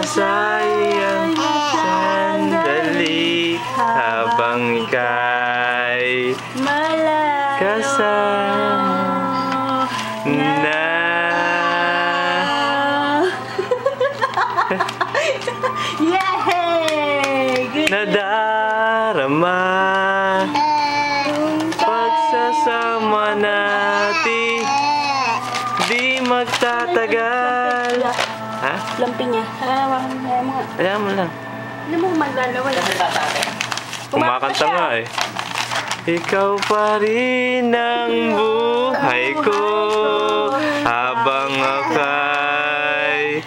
masayang sandali habang ika'y kasama na. Yay! Good. Nadarama pagsasama natin di magtatagal. Ha? Lampi niya. Ayan mo lang. Ano mo maglalawal? Kumakanta nga eh. Ikaw pa rin ang buhay ko habang aka'y